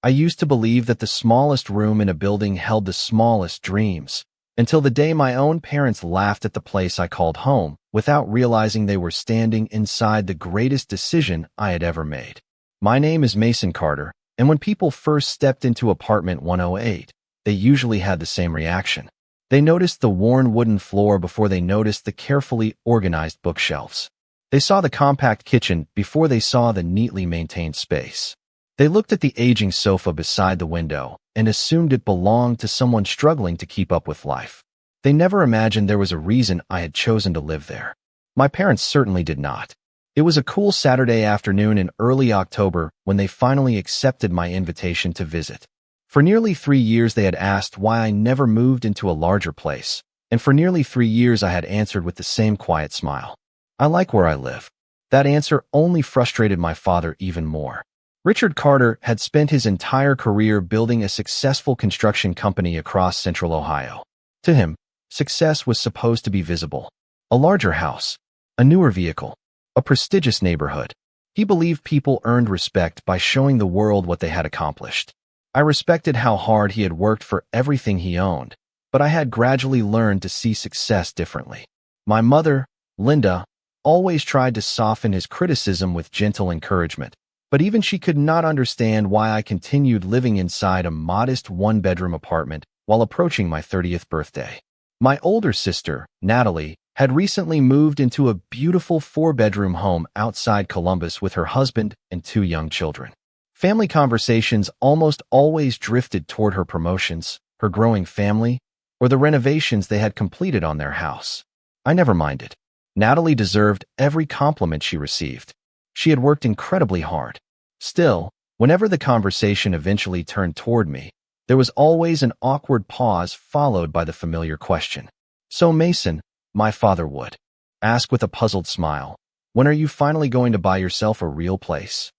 I used to believe that the smallest room in a building held the smallest dreams, until the day my own parents laughed at the place I called home without realizing they were standing inside the greatest decision I had ever made. My name is Mason Carter, and when people first stepped into apartment 108, they usually had the same reaction. They noticed the worn wooden floor before they noticed the carefully organized bookshelves. They saw the compact kitchen before they saw the neatly maintained space. They looked at the aging sofa beside the window and assumed it belonged to someone struggling to keep up with life. They never imagined there was a reason I had chosen to live there. My parents certainly did not. It was a cool Saturday afternoon in early October when they finally accepted my invitation to visit. For nearly 3 years they had asked why I never moved into a larger place, and for nearly 3 years I had answered with the same quiet smile. I like where I live. That answer only frustrated my father even more. Richard Carter had spent his entire career building a successful construction company across central Ohio. To him, success was supposed to be visible. A larger house, a newer vehicle, a prestigious neighborhood. He believed people earned respect by showing the world what they had accomplished. I respected how hard he had worked for everything he owned, but I had gradually learned to see success differently. My mother, Linda, always tried to soften his criticism with gentle encouragement, but even she could not understand why I continued living inside a modest one-bedroom apartment while approaching my 30th birthday. My older sister, Natalie, had recently moved into a beautiful 4-bedroom home outside Columbus with her husband and 2 young children. Family conversations almost always drifted toward her promotions, her growing family, or the renovations they had completed on their house. I never minded. Natalie deserved every compliment she received. She had worked incredibly hard. Still, whenever the conversation eventually turned toward me, there was always an awkward pause followed by the familiar question. "So, Mason," my father would ask with a puzzled smile, "when are you finally going to buy yourself a real place?"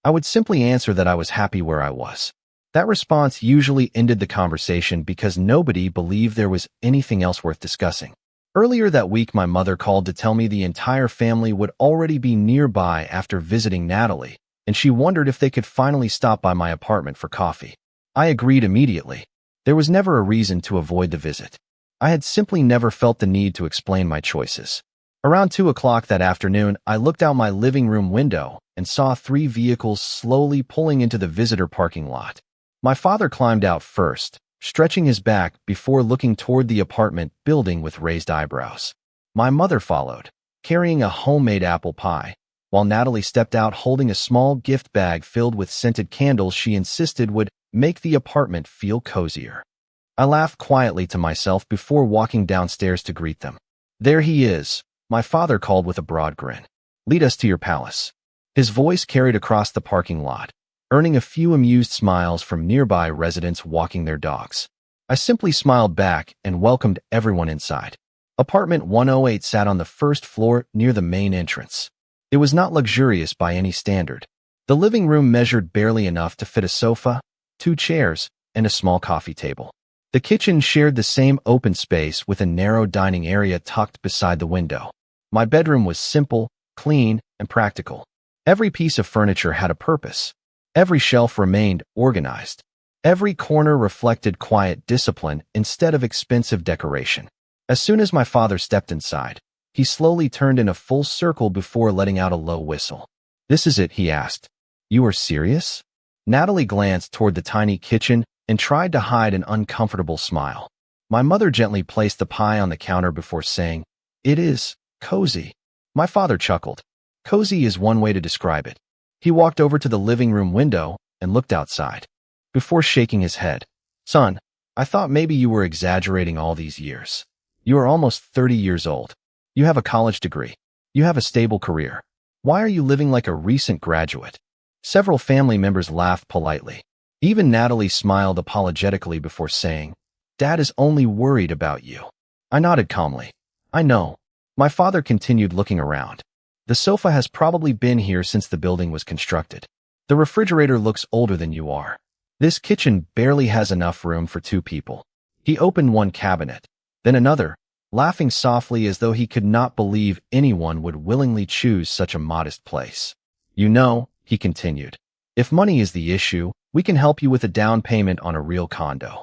I would simply answer that I was happy where I was. That response usually ended the conversation because nobody believed there was anything else worth discussing. Earlier that week, my mother called to tell me the entire family would already be nearby after visiting Natalie, and she wondered if they could finally stop by my apartment for coffee. I agreed immediately. There was never a reason to avoid the visit. I had simply never felt the need to explain my choices. Around 2 o'clock that afternoon, I looked out my living room window and saw 3 vehicles slowly pulling into the visitor parking lot. My father climbed out first, stretching his back before looking toward the apartment building with raised eyebrows. My mother followed, carrying a homemade apple pie, while Natalie stepped out holding a small gift bag filled with scented candles she insisted would make the apartment feel cozier. I laughed quietly to myself before walking downstairs to greet them. "There he is," my father called with a broad grin. "Lead us to your palace." His voice carried across the parking lot, earning a few amused smiles from nearby residents walking their dogs. I simply smiled back and welcomed everyone inside. Apartment 108 sat on the first floor near the main entrance. It was not luxurious by any standard. The living room measured barely enough to fit a sofa, 2 chairs, and a small coffee table. The kitchen shared the same open space with a narrow dining area tucked beside the window. My bedroom was simple, clean, and practical. Every piece of furniture had a purpose. Every shelf remained organized. Every corner reflected quiet discipline instead of expensive decoration. As soon as my father stepped inside, he slowly turned in a full circle before letting out a low whistle. "This is it," he asked. "You are serious?" Natalie glanced toward the tiny kitchen and tried to hide an uncomfortable smile. My mother gently placed the pie on the counter before saying, "It is cozy." My father chuckled. Cozy is one way to describe it. He walked over to the living room window and looked outside. Before shaking his head, "Son, I thought maybe you were exaggerating all these years. You are almost 30 years old. You have a college degree. You have a stable career. Why are you living like a recent graduate?" Several family members laughed politely. Even Natalie smiled apologetically before saying, "Dad is only worried about you." I nodded calmly. "I know." My father continued looking around. "The sofa has probably been here since the building was constructed. The refrigerator looks older than you are. This kitchen barely has enough room for 2 people." He opened one cabinet, then another, laughing softly as though he could not believe anyone would willingly choose such a modest place. "You know," he continued, "if money is the issue, We can help you with a down payment on a real condo."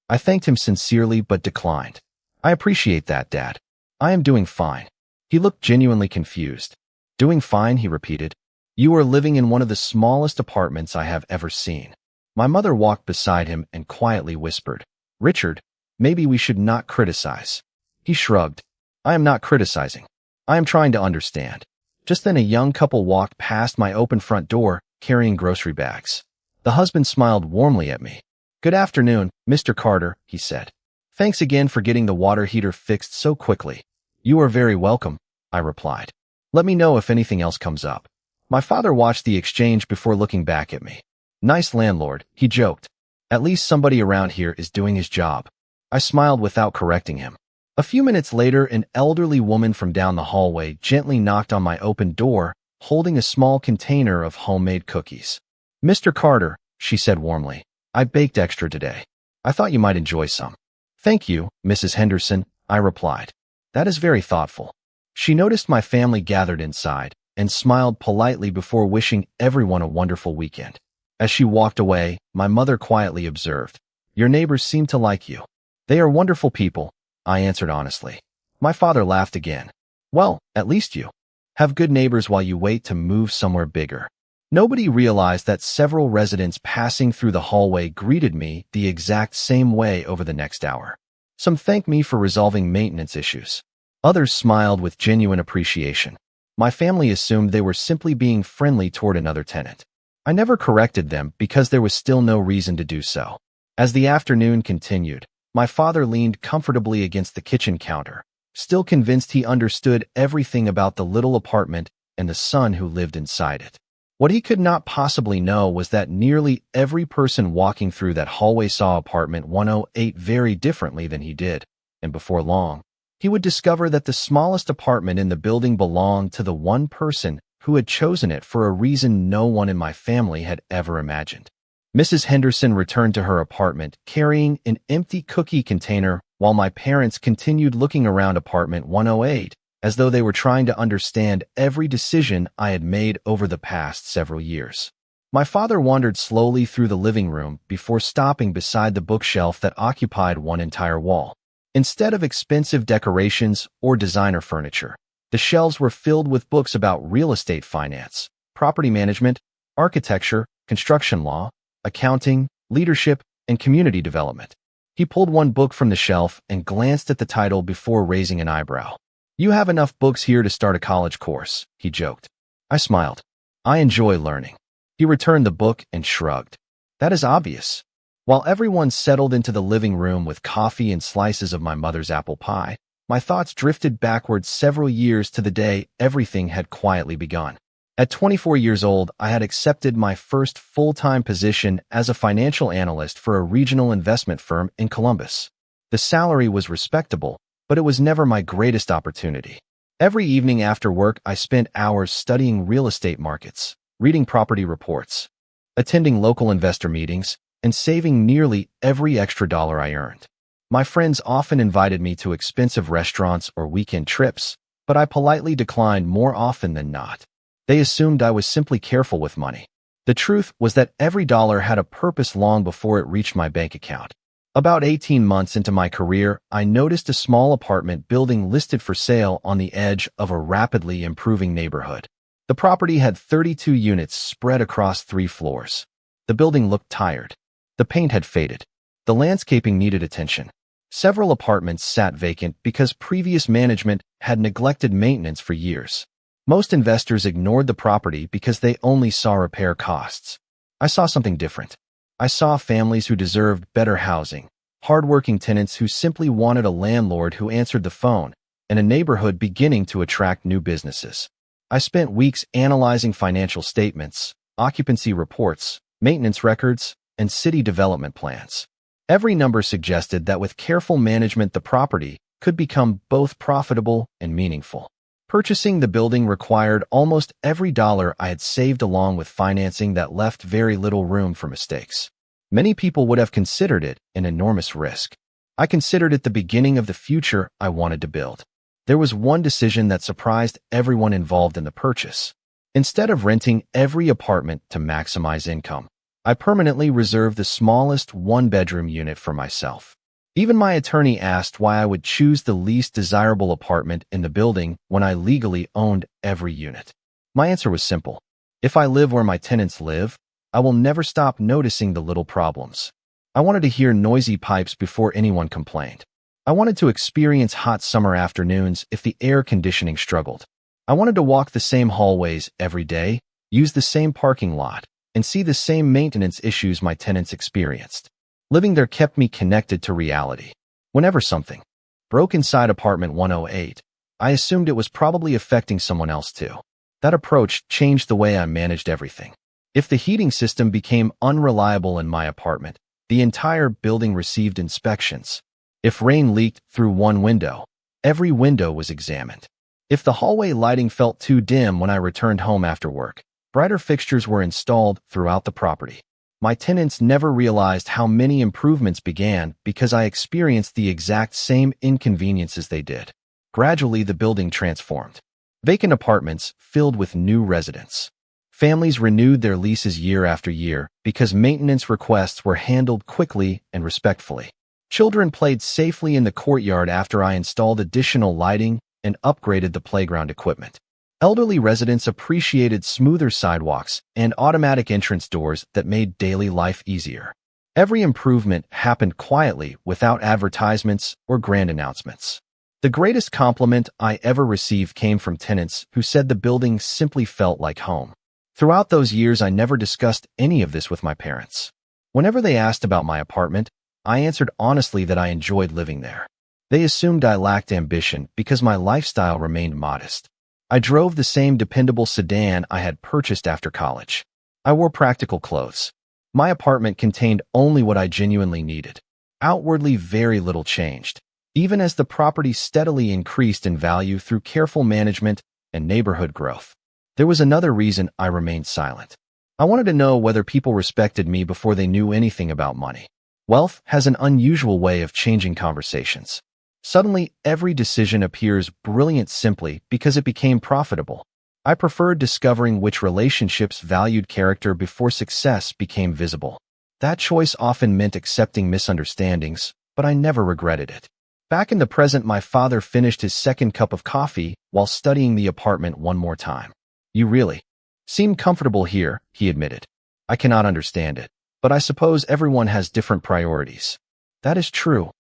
I thanked him sincerely but declined. "I appreciate that, Dad. I am doing fine." He looked genuinely confused. "Doing fine," he repeated. "You are living in one of the smallest apartments I have ever seen." My mother walked beside him and quietly whispered, "Richard, maybe we should not criticize." He shrugged. "I am not criticizing. I am trying to understand." Just then a young couple walked past my open front door, carrying grocery bags. The husband smiled warmly at me. "Good afternoon, Mr. Carter," he said. "Thanks again for getting the water heater fixed so quickly." "You are very welcome," I replied. "Let me know if anything else comes up." My father watched the exchange before looking back at me. "Nice landlord," he joked. "At least somebody around here is doing his job." I smiled without correcting him. A few minutes later, an elderly woman from down the hallway gently knocked on my open door, holding a small container of homemade cookies. "Mr. Carter," she said warmly, "I baked extra today. I thought you might enjoy some." "Thank you, Mrs. Henderson," I replied. "That is very thoughtful." She noticed my family gathered inside and smiled politely before wishing everyone a wonderful weekend. As she walked away, my mother quietly observed, "Your neighbors seem to like you." "They are wonderful people," I answered honestly. My father laughed again. "Well, at least you have good neighbors while you wait to move somewhere bigger." Nobody realized that several residents passing through the hallway greeted me the exact same way over the next hour. Some thanked me for resolving maintenance issues. Others smiled with genuine appreciation. My family assumed they were simply being friendly toward another tenant. I never corrected them because there was still no reason to do so. As the afternoon continued, my father leaned comfortably against the kitchen counter, still convinced he understood everything about the little apartment and the son who lived inside it. What he could not possibly know was that nearly every person walking through that hallway saw apartment 108 very differently than he did, and before long, he would discover that the smallest apartment in the building belonged to the one person who had chosen it for a reason no one in my family had ever imagined. Mrs. Henderson returned to her apartment carrying an empty cookie container while my parents continued looking around apartment 108 as though they were trying to understand every decision I had made over the past several years. My father wandered slowly through the living room before stopping beside the bookshelf that occupied one entire wall. Instead of expensive decorations or designer furniture, the shelves were filled with books about real estate finance, property management, architecture, construction law, accounting, leadership, and community development. He pulled one book from the shelf and glanced at the title before raising an eyebrow. "You have enough books here to start a college course," he joked. I smiled. "I enjoy learning." He returned the book and shrugged. "That is obvious." While everyone settled into the living room with coffee and slices of my mother's apple pie, my thoughts drifted backwards several years to the day everything had quietly begun. At 24 years old, I had accepted my first full-time position as a financial analyst for a regional investment firm in Columbus. The salary was respectable, but it was never my greatest opportunity. Every evening after work, I spent hours studying real estate markets, reading property reports, attending local investor meetings, and saving nearly every extra dollar I earned. My friends often invited me to expensive restaurants or weekend trips, but I politely declined more often than not. They assumed I was simply careful with money. The truth was that every dollar had a purpose long before it reached my bank account. About 18 months into my career, I noticed a small apartment building listed for sale on the edge of a rapidly improving neighborhood. The property had 32 units spread across 3 floors. The building looked tired. The paint had faded. The landscaping needed attention. Several apartments sat vacant because previous management had neglected maintenance for years. Most investors ignored the property because they only saw repair costs. I saw something different. I saw families who deserved better housing, hardworking tenants who simply wanted a landlord who answered the phone, and a neighborhood beginning to attract new businesses. I spent weeks analyzing financial statements, occupancy reports, maintenance records, and city development plans. Every number suggested that with careful management, the property could become both profitable and meaningful. Purchasing the building required almost every dollar I had saved, along with financing that left very little room for mistakes. Many people would have considered it an enormous risk. I considered it the beginning of the future I wanted to build. There was one decision that surprised everyone involved in the purchase. Instead of renting every apartment to maximize income, I permanently reserved the smallest one-bedroom unit for myself. Even my attorney asked why I would choose the least desirable apartment in the building when I legally owned every unit. My answer was simple. If I live where my tenants live, I will never stop noticing the little problems. I wanted to hear noisy pipes before anyone complained. I wanted to experience hot summer afternoons if the air conditioning struggled. I wanted to walk the same hallways every day, use the same parking lot, and see the same maintenance issues my tenants experienced. Living there kept me connected to reality. Whenever something broke inside apartment 108, I assumed it was probably affecting someone else too. That approach changed the way I managed everything. If the heating system became unreliable in my apartment, the entire building received inspections. If rain leaked through one window, every window was examined. If the hallway lighting felt too dim when I returned home after work, brighter fixtures were installed throughout the property. My tenants never realized how many improvements began because I experienced the exact same inconveniences they did. Gradually, the building transformed. Vacant apartments filled with new residents. Families renewed their leases year after year because maintenance requests were handled quickly and respectfully. Children played safely in the courtyard after I installed additional lighting and upgraded the playground equipment. Elderly residents appreciated smoother sidewalks and automatic entrance doors that made daily life easier. Every improvement happened quietly without advertisements or grand announcements. The greatest compliment I ever received came from tenants who said the building simply felt like home. Throughout those years, I never discussed any of this with my parents. Whenever they asked about my apartment, I answered honestly that I enjoyed living there. They assumed I lacked ambition because my lifestyle remained modest. I drove the same dependable sedan I had purchased after college. I wore practical clothes. My apartment contained only what I genuinely needed. Outwardly, very little changed, even as the property steadily increased in value through careful management and neighborhood growth. There was another reason I remained silent. I wanted to know whether people respected me before they knew anything about money. Wealth has an unusual way of changing conversations. Suddenly, every decision appears brilliant simply because it became profitable. I preferred discovering which relationships valued character before success became visible. That choice often meant accepting misunderstandings, but I never regretted it. Back in the present, my father finished his second cup of coffee while studying the apartment one more time. "You really seem comfortable here," he admitted. "I cannot understand it, but I suppose everyone has different priorities." "That is true,"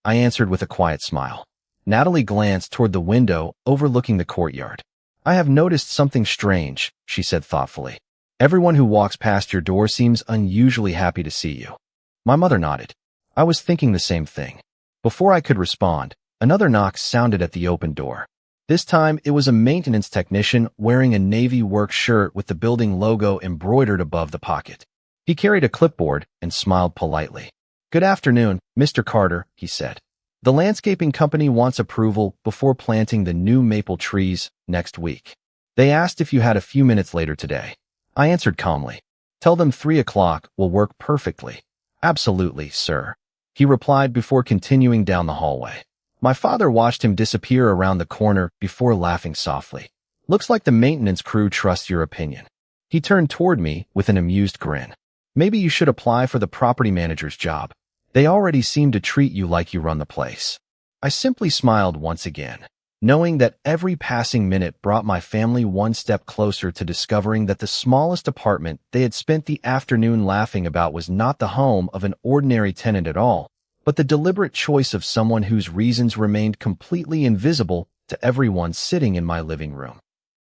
I answered with a quiet smile. Natalie glanced toward the window overlooking the courtyard. "I have noticed something strange," she said thoughtfully. "Everyone who walks past your door seems unusually happy to see you." My mother nodded. I was thinking the same thing. Before I could respond, another knock sounded at the open door. This time, it was a maintenance technician wearing a navy work shirt with the building logo embroidered above the pocket. He carried a clipboard and smiled politely. "Good afternoon, Mr. Carter," he said. "The landscaping company wants approval before planting the new maple trees next week. They asked if you had a few minutes later today." I answered calmly. "Tell them 3 o'clock will work perfectly." "Absolutely, sir," he replied before continuing down the hallway. My father watched him disappear around the corner before laughing softly. "Looks like the maintenance crew trusts your opinion." He turned toward me with an amused grin. "Maybe you should apply for the property manager's job. They already seem to treat you like you run the place." I simply smiled once again, knowing that every passing minute brought my family one step closer to discovering that the smallest apartment they had spent the afternoon laughing about was not the home of an ordinary tenant at all, but the deliberate choice of someone whose reasons remained completely invisible to everyone sitting in my living room.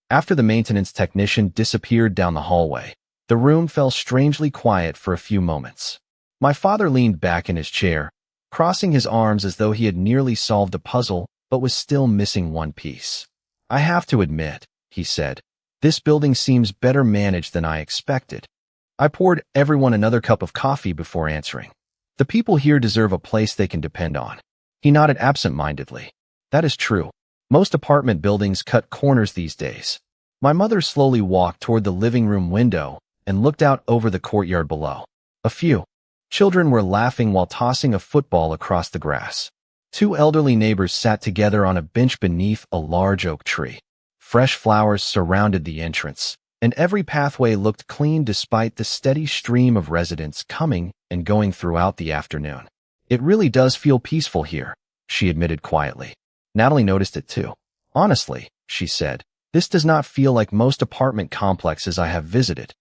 After the maintenance technician disappeared down the hallway, the room fell strangely quiet for a few moments. My father leaned back in his chair, crossing his arms as though he had nearly solved a puzzle but was still missing one piece. "I have to admit," he said, "this building seems better managed than I expected." I poured everyone another cup of coffee before answering. "The people here deserve a place they can depend on." He nodded absent-mindedly. "That is true. Most apartment buildings cut corners these days." My mother slowly walked toward the living room window and looked out over the courtyard below. A few children were laughing while tossing a football across the grass. 2 elderly neighbors sat together on a bench beneath a large oak tree. Fresh flowers surrounded the entrance, and every pathway looked clean despite the steady stream of residents coming and going throughout the afternoon. It really does feel peaceful here, she admitted quietly. Natalie noticed it too. Honestly, she said, this does not feel like most apartment complexes I have visited.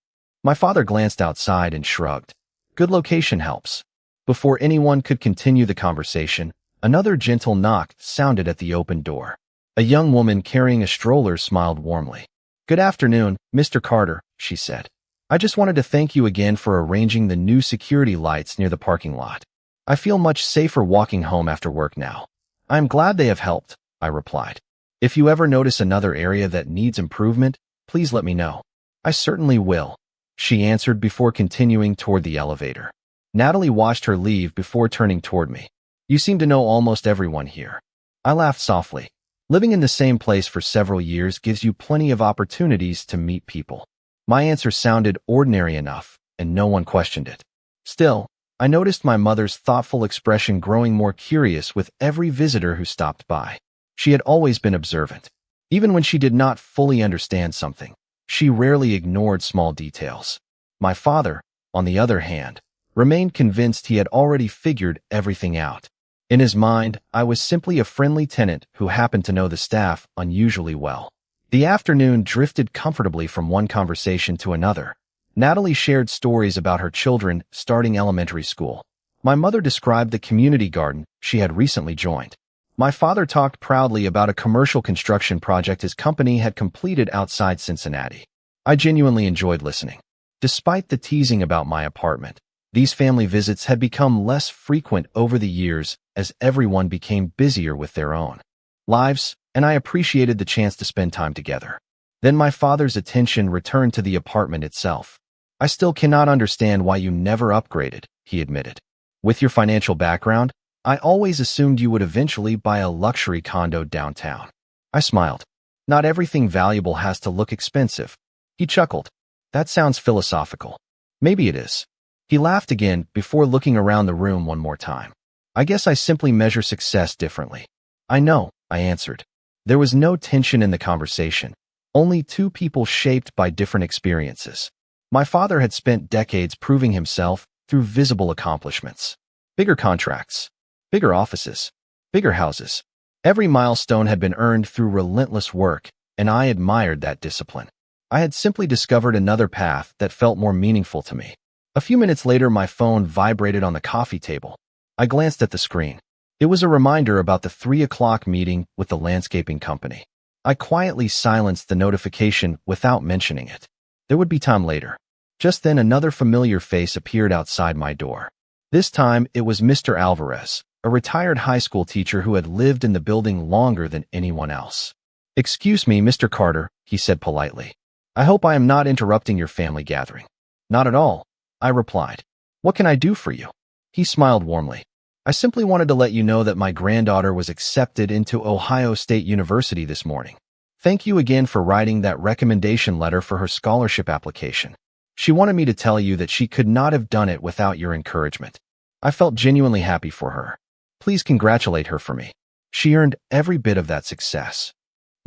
My father glanced outside and shrugged. Good location helps. Before anyone could continue the conversation, another gentle knock sounded at the open door. A young woman carrying a stroller smiled warmly. Good afternoon, Mr. Carter, she said. I just wanted to thank you again for arranging the new security lights near the parking lot. I feel much safer walking home after work now. I am glad they have helped, I replied. If you ever notice another area that needs improvement, please let me know. I certainly will, she answered before continuing toward the elevator. Natalie watched her leave before turning toward me. You seem to know almost everyone here. I laughed softly. Living in the same place for several years gives you plenty of opportunities to meet people. My answer sounded ordinary enough, and no one questioned it. Still, I noticed my mother's thoughtful expression growing more curious with every visitor who stopped by. She had always been observant. Even when she did not fully understand something, she rarely ignored small details. My father, on the other hand, remained convinced he had already figured everything out. In his mind, I was simply a friendly tenant who happened to know the staff unusually well. The afternoon drifted comfortably from one conversation to another. Natalie shared stories about her children starting elementary school. My mother described the community garden she had recently joined. My father talked proudly about a commercial construction project his company had completed outside Cincinnati. I genuinely enjoyed listening. Despite the teasing about my apartment, these family visits had become less frequent over the years as everyone became busier with their own lives, and I appreciated the chance to spend time together. Then my father's attention returned to the apartment itself. I still cannot understand why you never upgraded, he admitted. With your financial background, I always assumed you would eventually buy a luxury condo downtown. I smiled. Not everything valuable has to look expensive. He chuckled. That sounds philosophical. Maybe it is. He laughed again before looking around the room one more time. I guess I simply measure success differently. I know, I answered. There was no tension in the conversation, only two people shaped by different experiences. My father had spent decades proving himself through visible accomplishments. Bigger contracts, bigger offices, bigger houses. Every milestone had been earned through relentless work, and I admired that discipline. I had simply discovered another path that felt more meaningful to me. A few minutes later, my phone vibrated on the coffee table. I glanced at the screen. It was a reminder about the 3 o'clock meeting with the landscaping company. I quietly silenced the notification without mentioning it. There would be time later. Just then, another familiar face appeared outside my door. This time, it was Mr. Alvarez, a retired high school teacher who had lived in the building longer than anyone else. Excuse me, Mr. Carter, he said politely. I hope I am not interrupting your family gathering. Not at all, I replied. What can I do for you? He smiled warmly. I simply wanted to let you know that my granddaughter was accepted into Ohio State University this morning. Thank you again for writing that recommendation letter for her scholarship application. She wanted me to tell you that she could not have done it without your encouragement. I felt genuinely happy for her. Please congratulate her for me. She earned every bit of that success.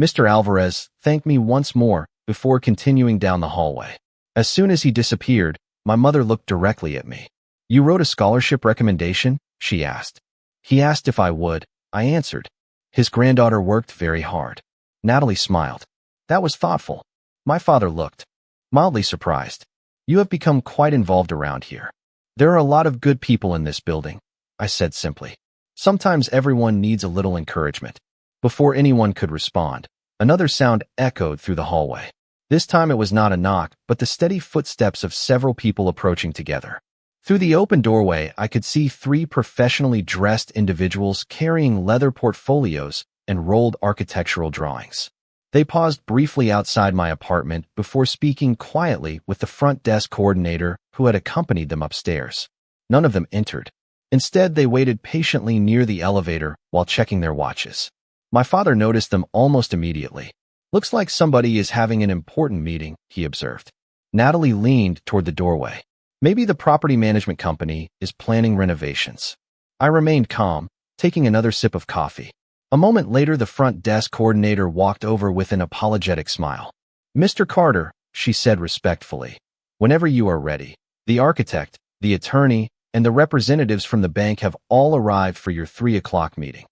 Mr. Alvarez thanked me once more before continuing down the hallway. As soon as he disappeared, my mother looked directly at me. You wrote a scholarship recommendation? She asked. He asked if I would. I answered. His granddaughter worked very hard. Natalie smiled. That was thoughtful. My father looked mildly surprised. You have become quite involved around here. There are a lot of good people in this building, I said simply. Sometimes everyone needs a little encouragement. Before anyone could respond, another sound echoed through the hallway. This time it was not a knock, but the steady footsteps of several people approaching together. Through the open doorway, I could see 3 professionally dressed individuals carrying leather portfolios and rolled architectural drawings. They paused briefly outside my apartment before speaking quietly with the front desk coordinator who had accompanied them upstairs. None of them entered. Instead, they waited patiently near the elevator while checking their watches. My father noticed them almost immediately. Looks like somebody is having an important meeting, he observed. Natalie leaned toward the doorway. Maybe the property management company is planning renovations. I remained calm, taking another sip of coffee. A moment later, the front desk coordinator walked over with an apologetic smile. Mr. Carter, she said respectfully. Whenever you are ready. The architect, the attorney, and the representatives from the bank have all arrived for your 3 o'clock meeting.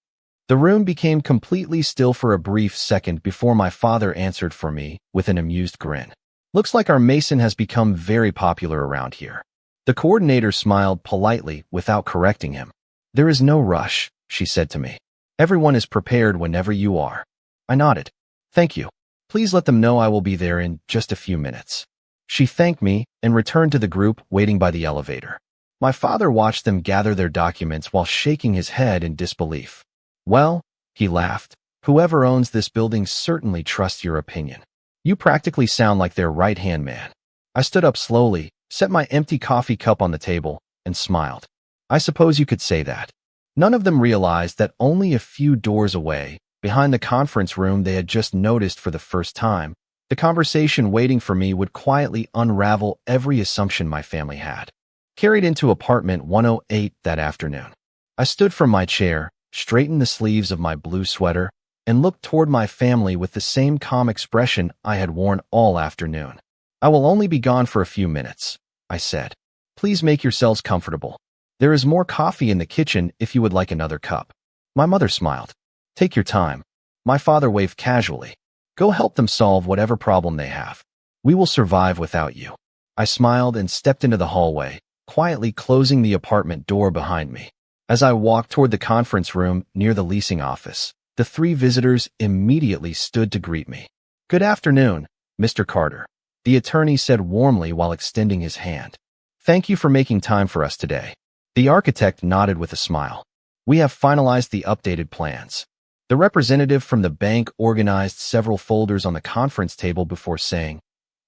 The room became completely still for a brief second before my father answered for me with an amused grin. Looks like our Mason has become very popular around here. The coordinator smiled politely without correcting him. There is no rush, she said to me. Everyone is prepared whenever you are. I nodded. Thank you. Please let them know I will be there in just a few minutes. She thanked me and returned to the group waiting by the elevator. My father watched them gather their documents while shaking his head in disbelief. Well, he laughed, whoever owns this building certainly trusts your opinion. You practically sound like their right-hand man. I stood up slowly, set my empty coffee cup on the table, and smiled. I suppose you could say that. None of them realized that only a few doors away, behind the conference room they had just noticed for the first time, the conversation waiting for me would quietly unravel every assumption my family had. Carried into apartment 108 that afternoon. I stood from my chair, straightened the sleeves of my blue sweater, and looked toward my family with the same calm expression I had worn all afternoon. I will only be gone for a few minutes, I said. Please make yourselves comfortable. There is more coffee in the kitchen if you would like another cup. My mother smiled. Take your time. My father waved casually. Go help them solve whatever problem they have. We will survive without you. I smiled and stepped into the hallway, quietly closing the apartment door behind me. As I walked toward the conference room near the leasing office, the 3 visitors immediately stood to greet me. Good afternoon, Mr. Carter, the attorney said warmly while extending his hand. Thank you for making time for us today. The architect nodded with a smile. We have finalized the updated plans. The representative from the bank organized several folders on the conference table before saying,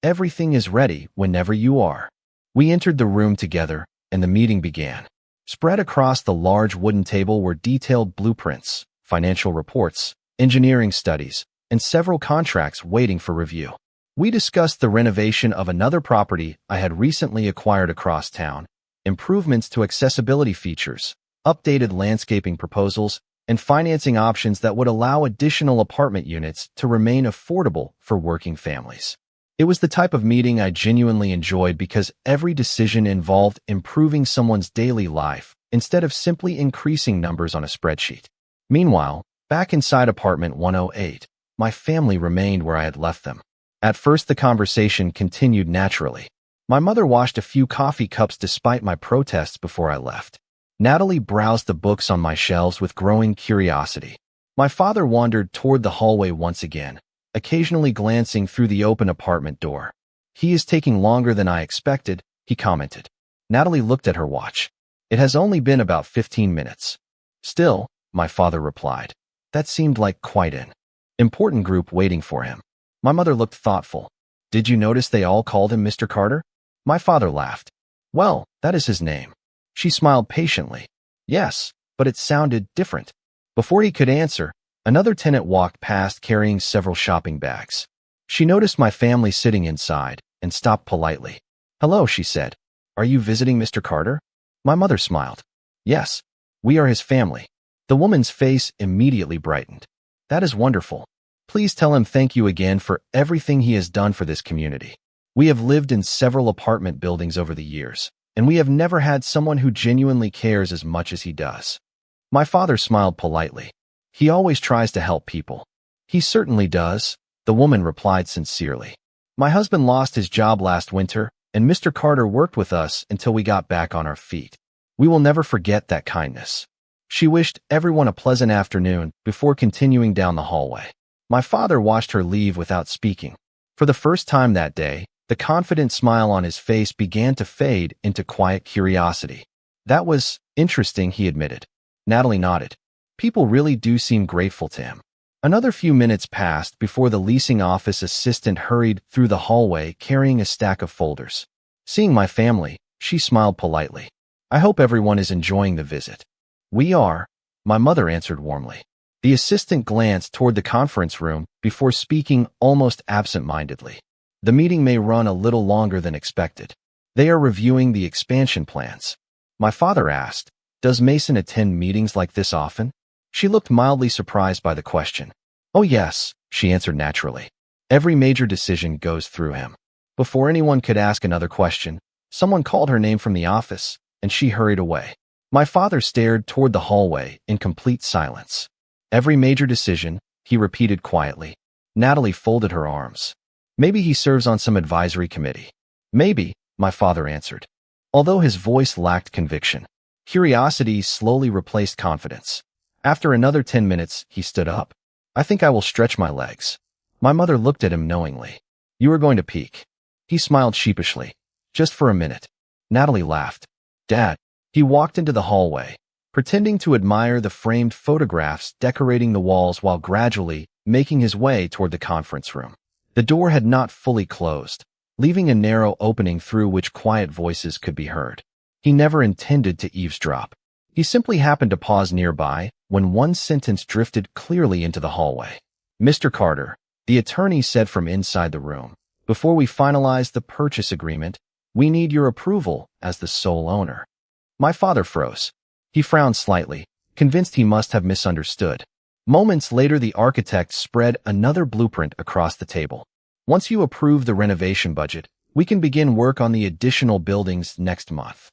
Everything is ready whenever you are. We entered the room together, and the meeting began. Spread across the large wooden table were detailed blueprints, financial reports, engineering studies, and several contracts waiting for review. We discussed the renovation of another property I had recently acquired across town, improvements to accessibility features, updated landscaping proposals, and financing options that would allow additional apartment units to remain affordable for working families. It was the type of meeting I genuinely enjoyed because every decision involved improving someone's daily life instead of simply increasing numbers on a spreadsheet. Meanwhile, back inside apartment 108, my family remained where I had left them. At first, the conversation continued naturally. My mother washed a few coffee cups despite my protests before I left. Natalie browsed the books on my shelves with growing curiosity. My father wandered toward the hallway once again, occasionally glancing through the open apartment door. He is taking longer than I expected, he commented. Natalie looked at her watch. It has only been about 15 minutes. Still, my father replied. That seemed like quite an important group waiting for him. My mother looked thoughtful. Did you notice they all called him Mr. Carter? My father laughed. Well, that is his name. She smiled patiently. Yes, but it sounded different. Before he could answer, another tenant walked past carrying several shopping bags. She noticed my family sitting inside and stopped politely. Hello, she said. Are you visiting Mr. Carter? My mother smiled. Yes, we are his family. The woman's face immediately brightened. That is wonderful. Please tell him thank you again for everything he has done for this community. We have lived in several apartment buildings over the years, and we have never had someone who genuinely cares as much as he does. My father smiled politely. He always tries to help people. He certainly does, the woman replied sincerely. My husband lost his job last winter, and Mr. Carter worked with us until we got back on our feet. We will never forget that kindness. She wished everyone a pleasant afternoon before continuing down the hallway. My father watched her leave without speaking. For the first time that day, the confident smile on his face began to fade into quiet curiosity. That was interesting, he admitted. Natalie nodded. People really do seem grateful to him. Another few minutes passed before the leasing office assistant hurried through the hallway carrying a stack of folders. Seeing my family, she smiled politely. I hope everyone is enjoying the visit. We are, my mother answered warmly. The assistant glanced toward the conference room before speaking almost absent-mindedly. The meeting may run a little longer than expected. They are reviewing the expansion plans. My father asked, Does Mason attend meetings like this often? She looked mildly surprised by the question. Oh yes, she answered naturally. Every major decision goes through him. Before anyone could ask another question, someone called her name from the office, and she hurried away. My father stared toward the hallway in complete silence. Every major decision, he repeated quietly. Natalie folded her arms. Maybe he serves on some advisory committee. Maybe, my father answered. Although his voice lacked conviction, curiosity slowly replaced confidence. After another 10 minutes, he stood up. I think I will stretch my legs. My mother looked at him knowingly. You are going to peek. He smiled sheepishly. Just for a minute. Natalie laughed. Dad. He walked into the hallway, pretending to admire the framed photographs decorating the walls while gradually making his way toward the conference room. The door had not fully closed, leaving a narrow opening through which quiet voices could be heard. He never intended to eavesdrop. He simply happened to pause nearby when one sentence drifted clearly into the hallway. Mr. Carter, the attorney said from inside the room, before we finalize the purchase agreement, we need your approval as the sole owner. My father froze. He frowned slightly, convinced he must have misunderstood. Moments later, the architect spread another blueprint across the table. Once you approve the renovation budget, we can begin work on the additional buildings next month.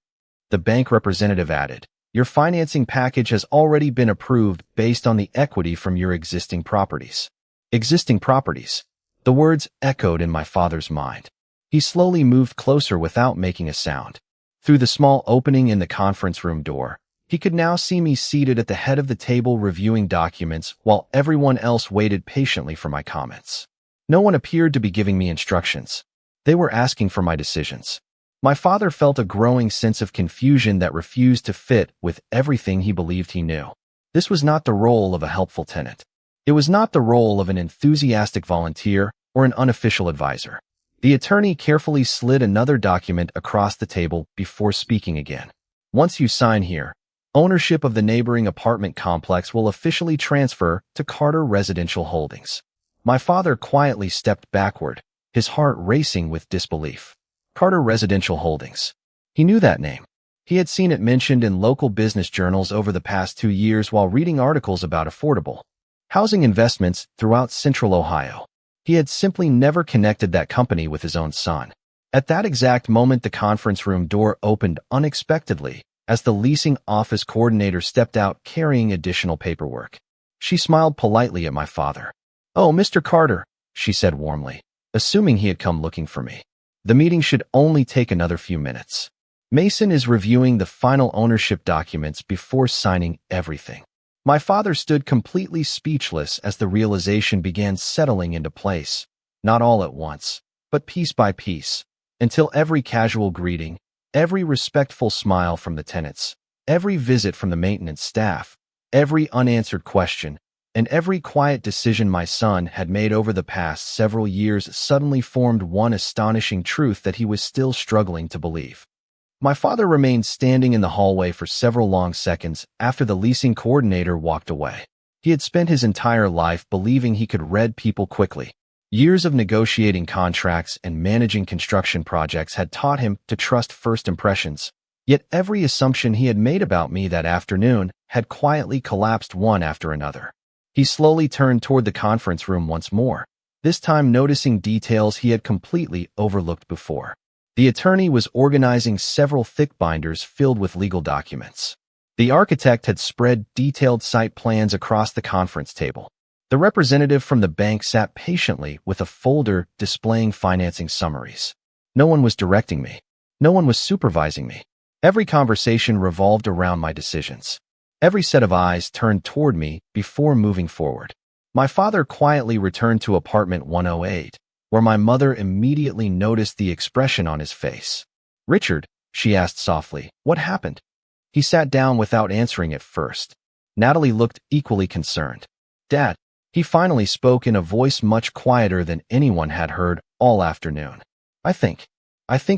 The bank representative added, your financing package has already been approved based on the equity from your existing properties. Existing properties. The words echoed in my father's mind. He slowly moved closer without making a sound. Through the small opening in the conference room door, he could now see me seated at the head of the table reviewing documents while everyone else waited patiently for my comments. No one appeared to be giving me instructions. They were asking for my decisions. My father felt a growing sense of confusion that refused to fit with everything he believed he knew. This was not the role of a helpful tenant. It was not the role of an enthusiastic volunteer or an unofficial advisor. The attorney carefully slid another document across the table before speaking again. Once you sign here, ownership of the neighboring apartment complex will officially transfer to Carter Residential Holdings. My father quietly stepped backward, his heart racing with disbelief. Carter Residential Holdings. He knew that name. He had seen it mentioned in local business journals over the past 2 years while reading articles about affordable housing investments throughout Central Ohio. He had simply never connected that company with his own son. At that exact moment, the conference room door opened unexpectedly as the leasing office coordinator stepped out carrying additional paperwork. She smiled politely at my father. Oh, Mr. Carter, she said warmly, assuming he had come looking for me. The meeting should only take another few minutes. Mason is reviewing the final ownership documents before signing everything. My father stood completely speechless as the realization began settling into place, not all at once, but piece by piece, until every casual greeting, every respectful smile from the tenants, every visit from the maintenance staff, every unanswered question, and every quiet decision my son had made over the past several years suddenly formed one astonishing truth that he was still struggling to believe. My father remained standing in the hallway for several long seconds after the leasing coordinator walked away. He had spent his entire life believing he could read people quickly. Years of negotiating contracts and managing construction projects had taught him to trust first impressions. Yet every assumption he had made about me that afternoon had quietly collapsed one after another. He slowly turned toward the conference room once more, this time noticing details he had completely overlooked before. The attorney was organizing several thick binders filled with legal documents. The architect had spread detailed site plans across the conference table. The representative from the bank sat patiently with a folder displaying financing summaries. No one was directing me. No one was supervising me. Every conversation revolved around my decisions. Every set of eyes turned toward me before moving forward. My father quietly returned to apartment 108. Where my mother immediately noticed the expression on his face. Richard, she asked softly, what happened? He sat down without answering at first. Natalie looked equally concerned. Dad, he finally spoke in a voice much quieter than anyone had heard all afternoon. I think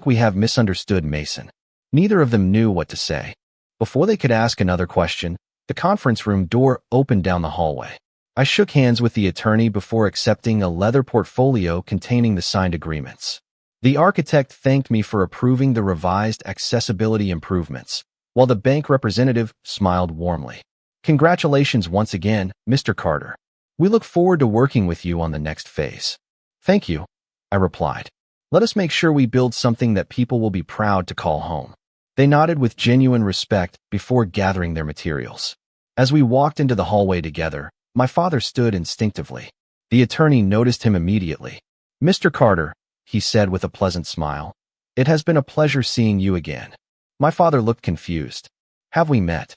we have misunderstood Mason. Neither of them knew what to say. Before they could ask another question, the conference room door opened down the hallway. I shook hands with the attorney before accepting a leather portfolio containing the signed agreements. The architect thanked me for approving the revised accessibility improvements, while the bank representative smiled warmly. Congratulations once again, Mr. Carter. We look forward to working with you on the next phase. Thank you, I replied. Let us make sure we build something that people will be proud to call home. They nodded with genuine respect before gathering their materials. As we walked into the hallway together, my father stood instinctively. The attorney noticed him immediately. "Mr. Carter," he said with a pleasant smile, "it has been a pleasure seeing you again." My father looked confused. "Have we met?"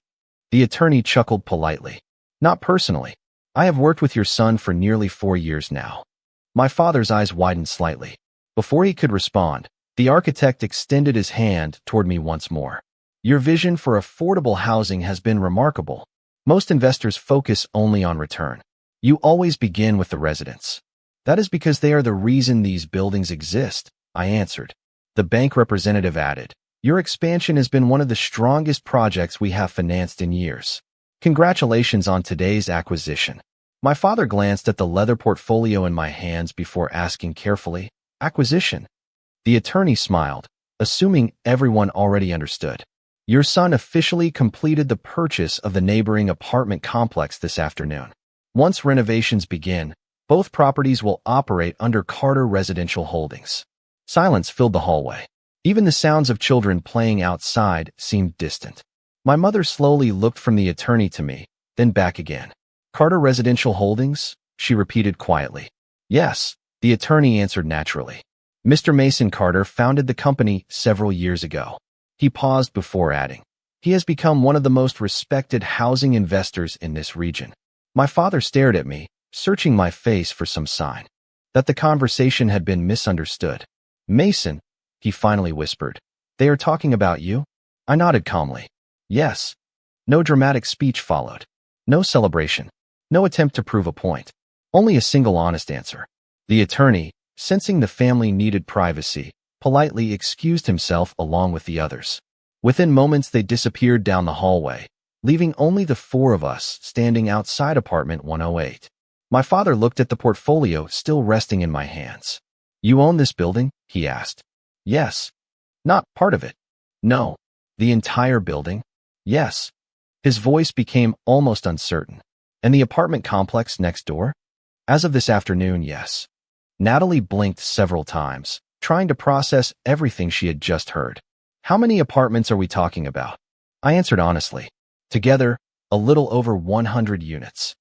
The attorney chuckled politely. "Not personally. I have worked with your son for nearly 4 years now." My father's eyes widened slightly. Before he could respond, the architect extended his hand toward me once more. "Your vision for affordable housing has been remarkable. Most investors focus only on return. You always begin with the residents." "That is because they are the reason these buildings exist," I answered. The bank representative added, "Your expansion has been one of the strongest projects we have financed in years. Congratulations on today's acquisition." My father glanced at the leather portfolio in my hands before asking carefully, "Acquisition?" The attorney smiled, assuming everyone already understood. "Your son officially completed the purchase of the neighboring apartment complex this afternoon. Once renovations begin, both properties will operate under Carter Residential Holdings." Silence filled the hallway. Even the sounds of children playing outside seemed distant. My mother slowly looked from the attorney to me, then back again. "Carter Residential Holdings?" she repeated quietly. "Yes," the attorney answered naturally. "Mr. Mason Carter founded the company several years ago." He paused before adding, "He has become one of the most respected housing investors in this region." My father stared at me, searching my face for some sign that the conversation had been misunderstood. "Mason," he finally whispered, "they are talking about you?" I nodded calmly. "Yes." No dramatic speech followed. No celebration. No attempt to prove a point. Only a single honest answer. The attorney, sensing the family needed privacy, politely excused himself along with the others. Within moments they disappeared down the hallway, leaving only the 4 of us standing outside apartment 108. My father looked at the portfolio still resting in my hands. "You own this building?" he asked. "Yes." "Not part of it?" "No." "The entire building?" "Yes." His voice became almost uncertain. "And the apartment complex next door?" "As of this afternoon, yes." Natalie blinked several times, trying to process everything she had just heard. "How many apartments are we talking about?" I answered honestly. "Together, a little over 100 units."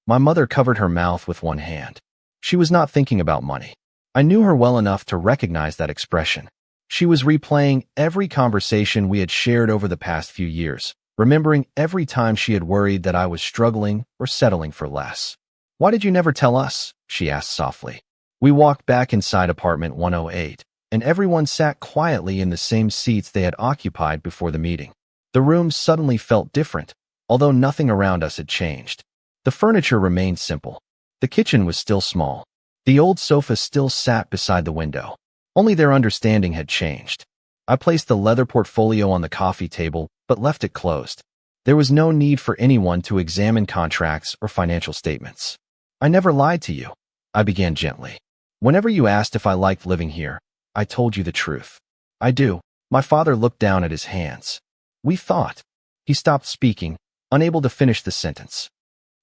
My mother covered her mouth with one hand. She was not thinking about money. I knew her well enough to recognize that expression. She was replaying every conversation we had shared over the past few years, remembering every time she had worried that I was struggling or settling for less. "Why did you never tell us?" she asked softly. We walked back inside apartment 108, and everyone sat quietly in the same seats they had occupied before the meeting. The room suddenly felt different, although nothing around us had changed. The furniture remained simple. The kitchen was still small. The old sofa still sat beside the window. Only their understanding had changed. I placed the leather portfolio on the coffee table, but left it closed. There was no need for anyone to examine contracts or financial statements. "I never lied to you," I began gently. "Whenever you asked if I liked living here, I told you the truth." "I do." My father looked down at his hands. "We thought." He stopped speaking, unable to finish the sentence.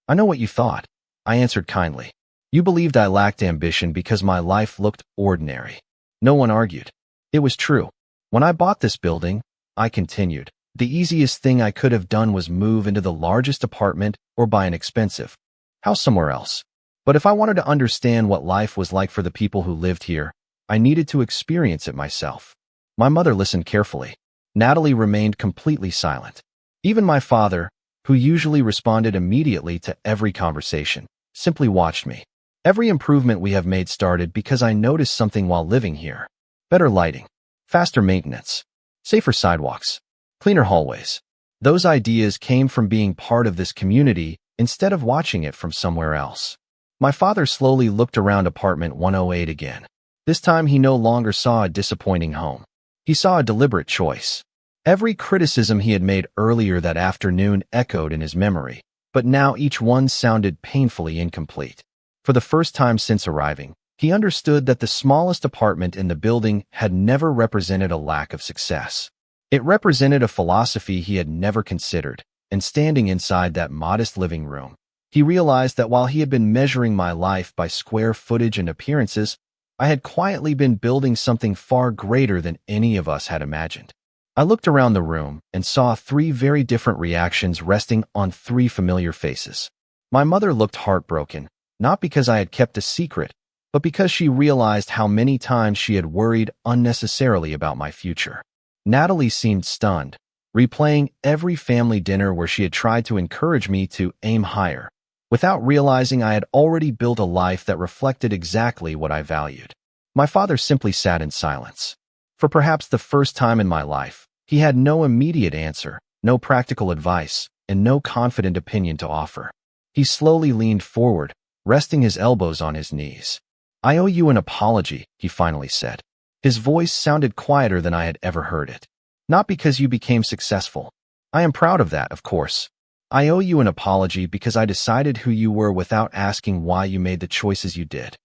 "I know what you thought," I answered kindly. "You believed I lacked ambition because my life looked ordinary." No one argued. It was true. "When I bought this building," I continued, "the easiest thing I could have done was move into the largest apartment or buy an expensive house somewhere else. But if I wanted to understand what life was like for the people who lived here, I needed to experience it myself." My mother listened carefully. Natalie remained completely silent. Even my father, who usually responded immediately to every conversation, simply watched me. Every improvement we have made started because I noticed something while living here. Better lighting, faster maintenance, safer sidewalks, cleaner hallways. Those ideas came from being part of this community instead of watching it from somewhere else. My father slowly looked around apartment 108 again. This time he no longer saw a disappointing home. He saw a deliberate choice. Every criticism he had made earlier that afternoon echoed in his memory, but now each one sounded painfully incomplete. For the first time since arriving, he understood that the smallest apartment in the building had never represented a lack of success. It represented a philosophy he had never considered, and standing inside that modest living room, he realized that while he had been measuring my life by square footage and appearances, I had quietly been building something far greater than any of us had imagined. I looked around the room and saw three very different reactions resting on three familiar faces. My mother looked heartbroken, not because I had kept a secret, but because she realized how many times she had worried unnecessarily about my future. Natalie seemed stunned, replaying every family dinner where she had tried to encourage me to aim higher, without realizing I had already built a life that reflected exactly what I valued. My father simply sat in silence. For perhaps the first time in my life, he had no immediate answer, no practical advice, and no confident opinion to offer. He slowly leaned forward, resting his elbows on his knees. "I owe you an apology," he finally said. His voice sounded quieter than I had ever heard it. "Not because you became successful. I am proud of that, of course. I owe you an apology because I decided who you were without asking why you made the choices you did."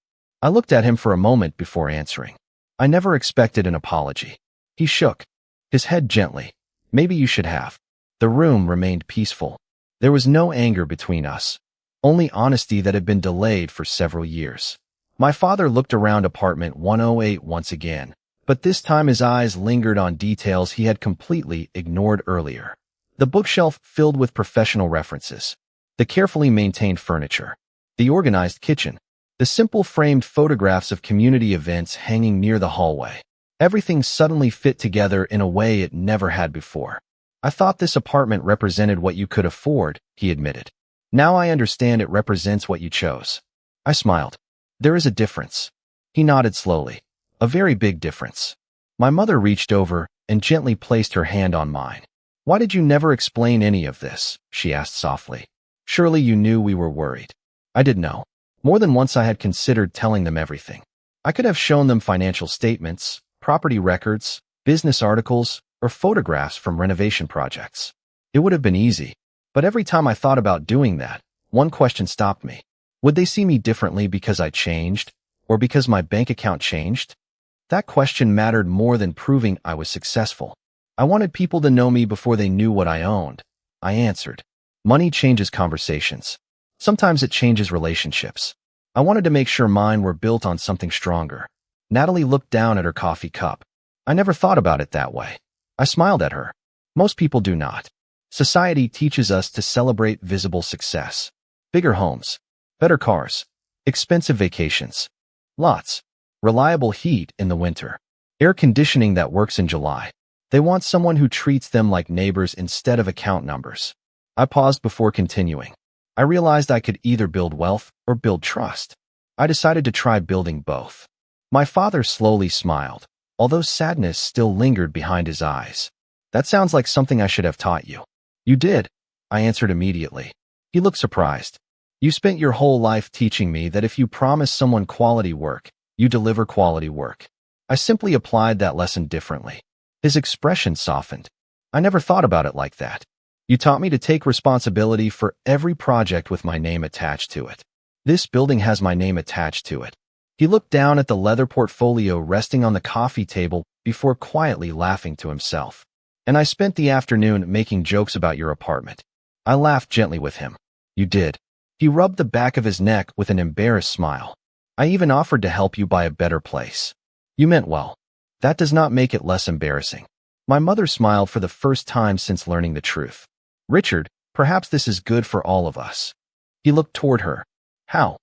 I looked at him for a moment before answering. "I never expected an apology." He shook his head gently. "Maybe you should have." The room remained peaceful. There was no anger between us, only honesty that had been delayed for several years. My father looked around apartment 108 once again, but this time his eyes lingered on details he had completely ignored earlier. The bookshelf filled with professional references, the carefully maintained furniture, the organized kitchen, the simple framed photographs of community events hanging near the hallway. Everything suddenly fit together in a way it never had before. "I thought this apartment represented what you could afford," he admitted. "Now I understand it represents what you chose." I smiled. "There is a difference." He nodded slowly. "A very big difference." My mother reached over and gently placed her hand on mine. "Why did you never explain any of this?" she asked softly. "Surely you knew we were worried." I did know. More than once I had considered telling them everything. I could have shown them financial statements, property records, business articles, or photographs from renovation projects. It would have been easy, but every time I thought about doing that, one question stopped me. Would they see me differently because I changed, or because my bank account changed? That question mattered more than proving I was successful. I wanted people to know me before they knew what I owned. I answered. Money changes conversations. Sometimes it changes relationships. I wanted to make sure mine were built on something stronger. Natalie looked down at her coffee cup. I never thought about it that way. I smiled at her. Most people do not. Society teaches us to celebrate visible success. Bigger homes, better cars, expensive vacations, lots, reliable heat in the winter, air conditioning that works in July. They want someone who treats them like neighbors instead of account numbers. I paused before continuing. I realized I could either build wealth or build trust. I decided to try building both. My father slowly smiled, although sadness still lingered behind his eyes. That sounds like something I should have taught you. You did, I answered immediately. He looked surprised. You spent your whole life teaching me that if you promise someone quality work, you deliver quality work. I simply applied that lesson differently. His expression softened. I never thought about it like that. You taught me to take responsibility for every project with my name attached to it. This building has my name attached to it. He looked down at the leather portfolio resting on the coffee table before quietly laughing to himself. And I spent the afternoon making jokes about your apartment. I laughed gently with him. You did. He rubbed the back of his neck with an embarrassed smile. I even offered to help you buy a better place. You meant well. That does not make it less embarrassing. My mother smiled for the first time since learning the truth. Richard, perhaps this is good for all of us. He looked toward her. How?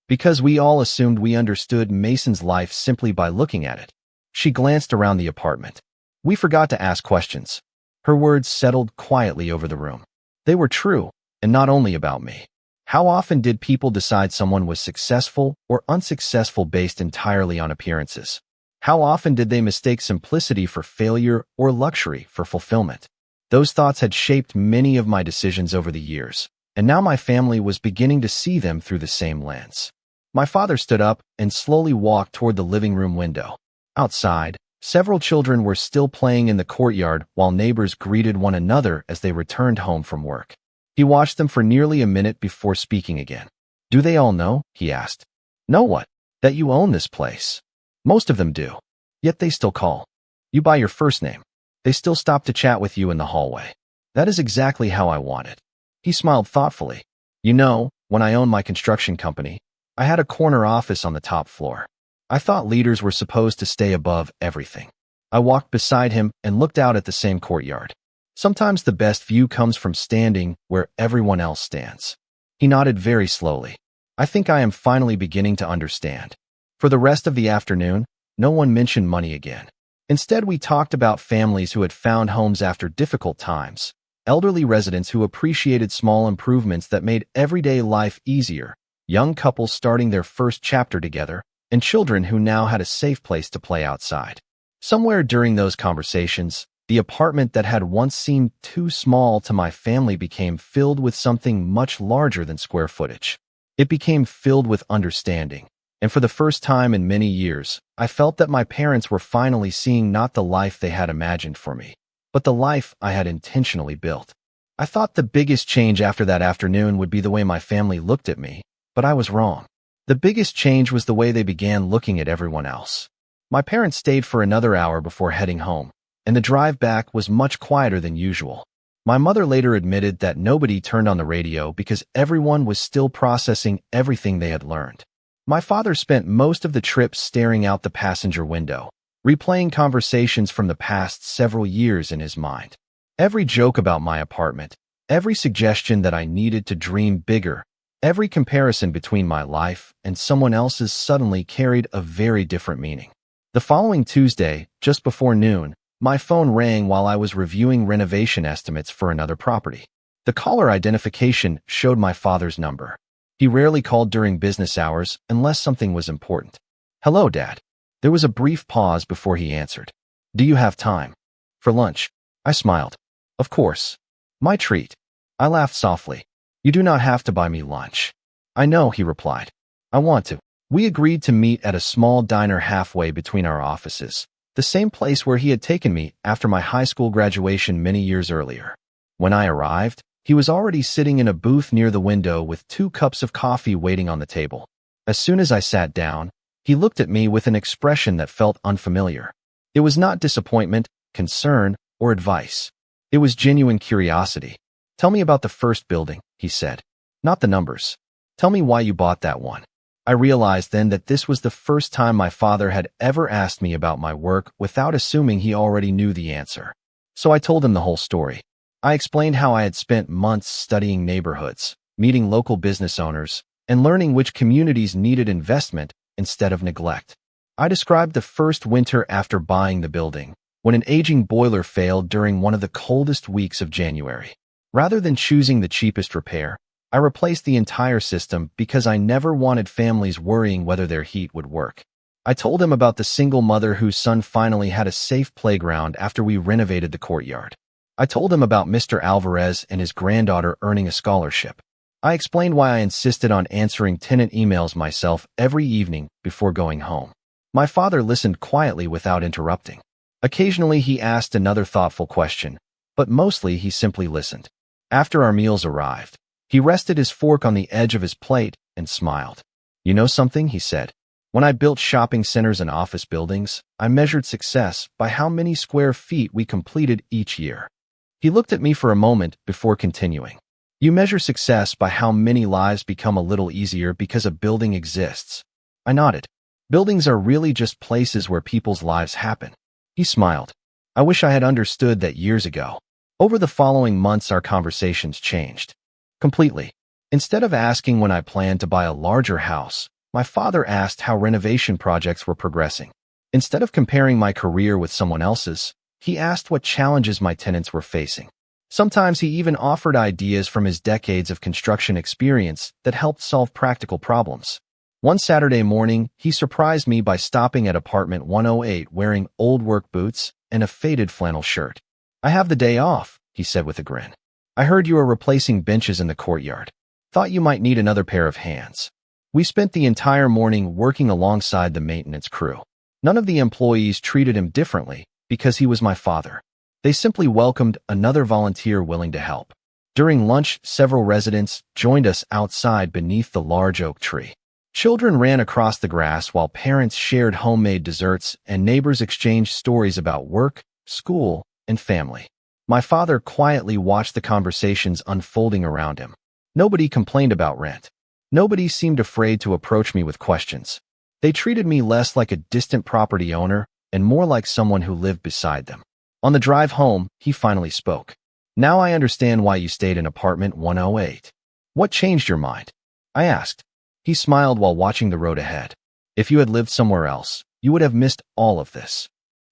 Because we all assumed we understood Mason's life simply by looking at it. She glanced around the apartment. We forgot to ask questions. Her words settled quietly over the room. They were true, and not only about me. How often did people decide someone was successful or unsuccessful based entirely on appearances? How often did they mistake simplicity for failure or luxury for fulfillment? Those thoughts had shaped many of my decisions over the years, and now my family was beginning to see them through the same lens. My father stood up and slowly walked toward the living room window. Outside, several children were still playing in the courtyard while neighbors greeted one another as they returned home from work. He watched them for nearly a minute before speaking again. Do they all know? He asked. Know what? That you own this place. Most of them do. Yet they still call you by your first name. They still stop to chat with you in the hallway. That is exactly how I want it. He smiled thoughtfully. You know, when I owned my construction company, I had a corner office on the top floor. I thought leaders were supposed to stay above everything. I walked beside him and looked out at the same courtyard. Sometimes the best view comes from standing where everyone else stands. He nodded very slowly. I think I am finally beginning to understand. For the rest of the afternoon, no one mentioned money again. Instead, we talked about families who had found homes after difficult times, elderly residents who appreciated small improvements that made everyday life easier, young couples starting their first chapter together, and children who now had a safe place to play outside. Somewhere during those conversations, the apartment that had once seemed too small to my family became filled with something much larger than square footage. It became filled with understanding, and for the first time in many years, I felt that my parents were finally seeing not the life they had imagined for me, but the life I had intentionally built. I thought the biggest change after that afternoon would be the way my family looked at me, but I was wrong. The biggest change was the way they began looking at everyone else. My parents stayed for another hour before heading home, and the drive back was much quieter than usual. My mother later admitted that nobody turned on the radio because everyone was still processing everything they had learned. My father spent most of the trip staring out the passenger window, replaying conversations from the past several years in his mind. Every joke about my apartment, every suggestion that I needed to dream bigger, every comparison between my life and someone else's suddenly carried a very different meaning. The following Tuesday, just before noon, my phone rang while I was reviewing renovation estimates for another property. The caller identification showed my father's number. He rarely called during business hours unless something was important. "Hello, Dad." There was a brief pause before he answered. "Do you have time?" "For lunch." I smiled. "Of course. My treat." I laughed softly. "You do not have to buy me lunch." "I know," he replied. "I want to." We agreed to meet at a small diner halfway between our offices, the same place where he had taken me after my high school graduation many years earlier. When I arrived, he was already sitting in a booth near the window with 2 cups of coffee waiting on the table. As soon as I sat down, he looked at me with an expression that felt unfamiliar. It was not disappointment, concern, or advice. It was genuine curiosity. "Tell me about the first building," he said. "Not the numbers. Tell me why you bought that one." I realized then that this was the first time my father had ever asked me about my work without assuming he already knew the answer. So I told him the whole story. I explained how I had spent months studying neighborhoods, meeting local business owners, and learning which communities needed investment instead of neglect. I described the first winter after buying the building, when an aging boiler failed during one of the coldest weeks of January. Rather than choosing the cheapest repair, I replaced the entire system because I never wanted families worrying whether their heat would work. I told him about the single mother whose son finally had a safe playground after we renovated the courtyard. I told him about Mr. Alvarez and his granddaughter earning a scholarship. I explained why I insisted on answering tenant emails myself every evening before going home. My father listened quietly without interrupting. Occasionally he asked another thoughtful question, but mostly he simply listened. After our meals arrived, he rested his fork on the edge of his plate and smiled. "You know something?" he said. "When I built shopping centers and office buildings, I measured success by how many square feet we completed each year." He looked at me for a moment before continuing. "You measure success by how many lives become a little easier because a building exists." I nodded. "Buildings are really just places where people's lives happen." He smiled. "I wish I had understood that years ago." Over the following months, our conversations changed. Completely. Instead of asking when I planned to buy a larger house, my father asked how renovation projects were progressing. Instead of comparing my career with someone else's, he asked what challenges my tenants were facing. Sometimes he even offered ideas from his decades of construction experience that helped solve practical problems. One Saturday morning, he surprised me by stopping at apartment 108 wearing old work boots and a faded flannel shirt. "I have the day off," he said with a grin. "I heard you are replacing benches in the courtyard. Thought you might need another pair of hands." We spent the entire morning working alongside the maintenance crew. None of the employees treated him differently because he was my father. They simply welcomed another volunteer willing to help. During lunch, several residents joined us outside beneath the large oak tree. Children ran across the grass while parents shared homemade desserts and neighbors exchanged stories about work, school, and family. My father quietly watched the conversations unfolding around him. Nobody complained about rent. Nobody seemed afraid to approach me with questions. They treated me less like a distant property owner and more like someone who lived beside them. On the drive home, he finally spoke. "Now I understand why you stayed in apartment 108. What changed your mind?" I asked. He smiled while watching the road ahead. "If you had lived somewhere else, you would have missed all of this."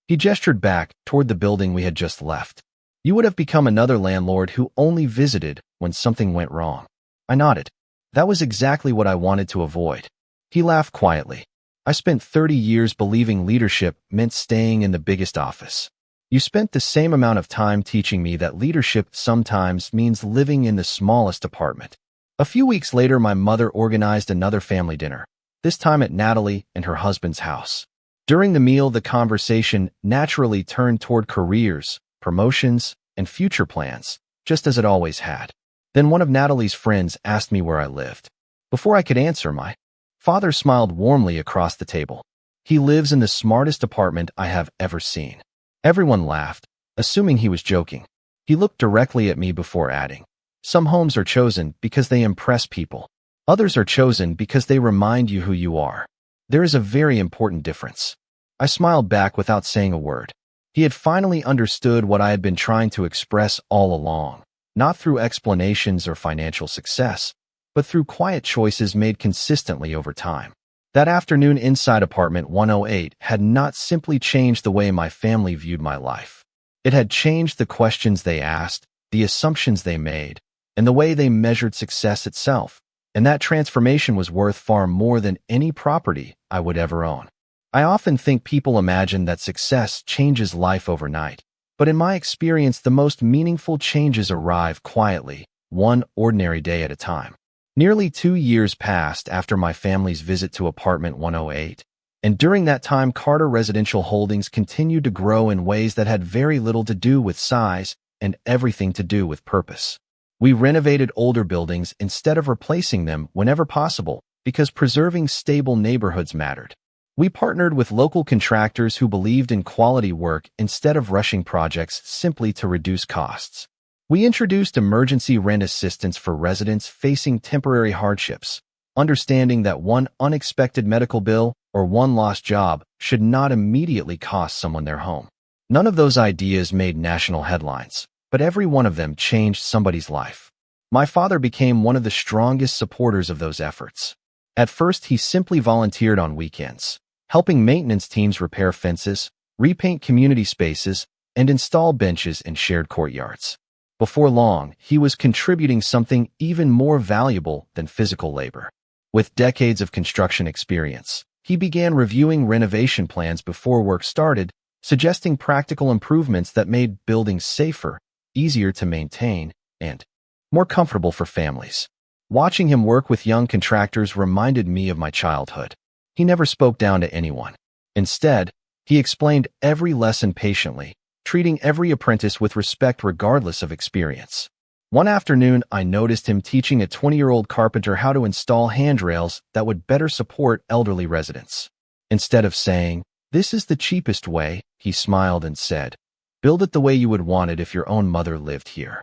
He gestured back toward the building we had just left. "You would have become another landlord who only visited when something went wrong." I nodded. That was exactly what I wanted to avoid. He laughed quietly. "I spent 30 years believing leadership meant staying in the biggest office. You spent the same amount of time teaching me that leadership sometimes means living in the smallest apartment." A few weeks later, my mother organized another family dinner, this time at Natalie and her husband's house. During the meal, the conversation naturally turned toward careers, promotions, and future plans, just as it always had. Then one of Natalie's friends asked me where I lived. Before I could answer, my father smiled warmly across the table. "He lives in the smartest apartment I have ever seen." Everyone laughed, assuming he was joking. He looked directly at me before adding, "Some homes are chosen because they impress people. Others are chosen because they remind you who you are. There is a very important difference." I smiled back without saying a word. He had finally understood what I had been trying to express all along, not through explanations or financial success, but through quiet choices made consistently over time. That afternoon inside apartment 108 had not simply changed the way my family viewed my life. It had changed the questions they asked, the assumptions they made, and the way they measured success itself. And that transformation was worth far more than any property I would ever own. I often think people imagine that success changes life overnight, but in my experience, the most meaningful changes arrive quietly, one ordinary day at a time. Nearly 2 years passed after my family's visit to apartment 108, and during that time, Carter Residential Holdings continued to grow in ways that had very little to do with size and everything to do with purpose. We renovated older buildings instead of replacing them whenever possible because preserving stable neighborhoods mattered. We partnered with local contractors who believed in quality work instead of rushing projects simply to reduce costs. We introduced emergency rent assistance for residents facing temporary hardships, understanding that one unexpected medical bill or one lost job should not immediately cost someone their home. None of those ideas made national headlines, but every one of them changed somebody's life. My father became one of the strongest supporters of those efforts. At first, he simply volunteered on weekends, helping maintenance teams repair fences, repaint community spaces, and install benches in shared courtyards. Before long, he was contributing something even more valuable than physical labor. With decades of construction experience, he began reviewing renovation plans before work started, suggesting practical improvements that made buildings safer, easier to maintain, and more comfortable for families. Watching him work with young contractors reminded me of my childhood. He never spoke down to anyone. Instead, he explained every lesson patiently, treating every apprentice with respect regardless of experience. One afternoon, I noticed him teaching a 20-year-old carpenter how to install handrails that would better support elderly residents. Instead of saying, "This is the cheapest way," he smiled and said, "Build it the way you would want it if your own mother lived here."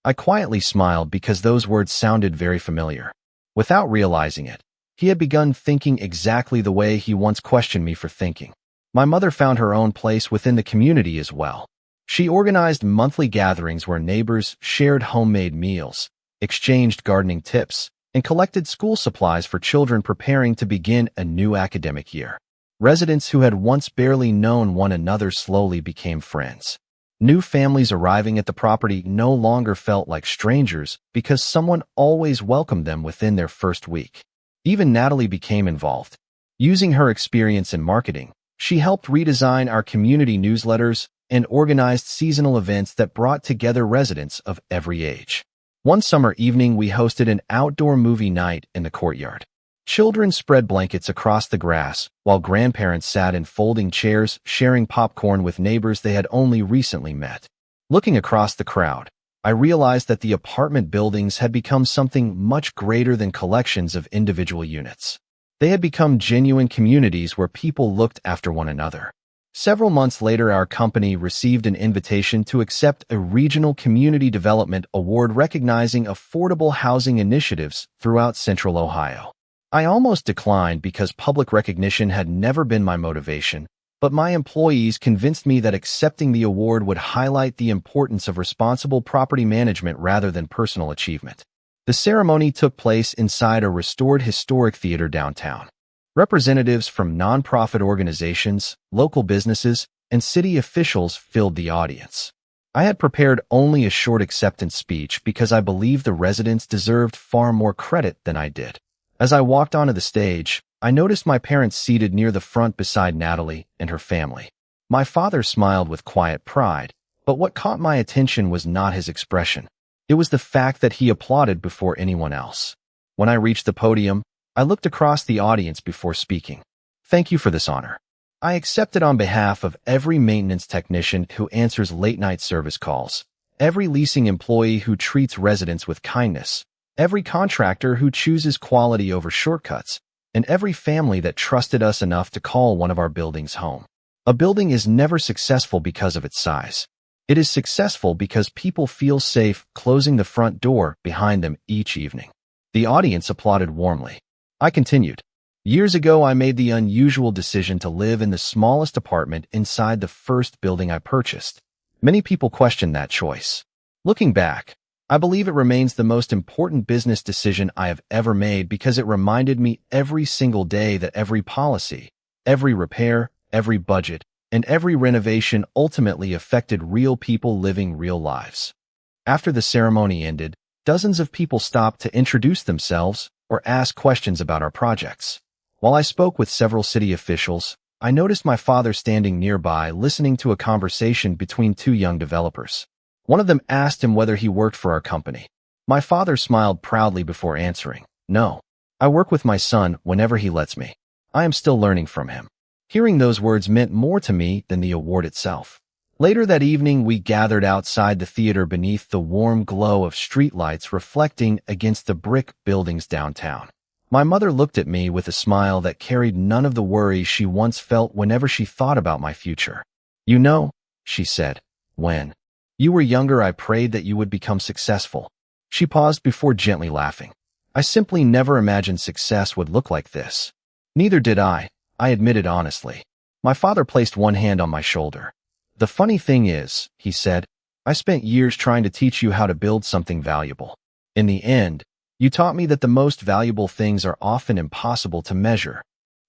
I quietly smiled because those words sounded very familiar. Without realizing it, he had begun thinking exactly the way he once questioned me for thinking. My mother found her own place within the community as well. She organized monthly gatherings where neighbors shared homemade meals, exchanged gardening tips, and collected school supplies for children preparing to begin a new academic year. Residents who had once barely known one another slowly became friends. New families arriving at the property no longer felt like strangers because someone always welcomed them within their first week. Even Natalie became involved. Using her experience in marketing, she helped redesign our community newsletters and organized seasonal events that brought together residents of every age. One summer evening, we hosted an outdoor movie night in the courtyard. Children spread blankets across the grass, while grandparents sat in folding chairs, sharing popcorn with neighbors they had only recently met. Looking across the crowd, I realized that the apartment buildings had become something much greater than collections of individual units. They had become genuine communities where people looked after one another. Several months later, our company received an invitation to accept a regional community development award recognizing affordable housing initiatives throughout Central Ohio. I almost declined because public recognition had never been my motivation, but my employees convinced me that accepting the award would highlight the importance of responsible property management rather than personal achievement. The ceremony took place inside a restored historic theater downtown. Representatives from nonprofit organizations, local businesses, and city officials filled the audience. I had prepared only a short acceptance speech because I believed the residents deserved far more credit than I did. As I walked onto the stage, I noticed my parents seated near the front beside Natalie and her family. My father smiled with quiet pride, but what caught my attention was not his expression. It was the fact that he applauded before anyone else. When I reached the podium, I looked across the audience before speaking. Thank you for this honor. I accept it on behalf of every maintenance technician who answers late-night service calls, every leasing employee who treats residents with kindness, every contractor who chooses quality over shortcuts, and every family that trusted us enough to call one of our buildings home. A building is never successful because of its size. It is successful because people feel safe closing the front door behind them each evening. The audience applauded warmly. I continued. Years ago, I made the unusual decision to live in the smallest apartment inside the first building I purchased. Many people question that choice. Looking back, I believe it remains the most important business decision I have ever made because it reminded me every single day that every policy, every repair, every budget, and every renovation ultimately affected real people living real lives. After the ceremony ended, dozens of people stopped to introduce themselves or ask questions about our projects. While I spoke with several city officials, I noticed my father standing nearby listening to a conversation between two young developers. One of them asked him whether he worked for our company. My father smiled proudly before answering, "No, I work with my son whenever he lets me. I am still learning from him." Hearing those words meant more to me than the award itself. Later that evening, we gathered outside the theater beneath the warm glow of streetlights reflecting against the brick buildings downtown. My mother looked at me with a smile that carried none of the worry she once felt whenever she thought about my future. "You know," she said, "when you were younger, I prayed that you would become successful." She paused before gently laughing. "I simply never imagined success would look like this." "Neither did I admitted honestly. My father placed one hand on my shoulder. "The funny thing is," he said, "I spent years trying to teach you how to build something valuable. In the end, you taught me that the most valuable things are often impossible to measure."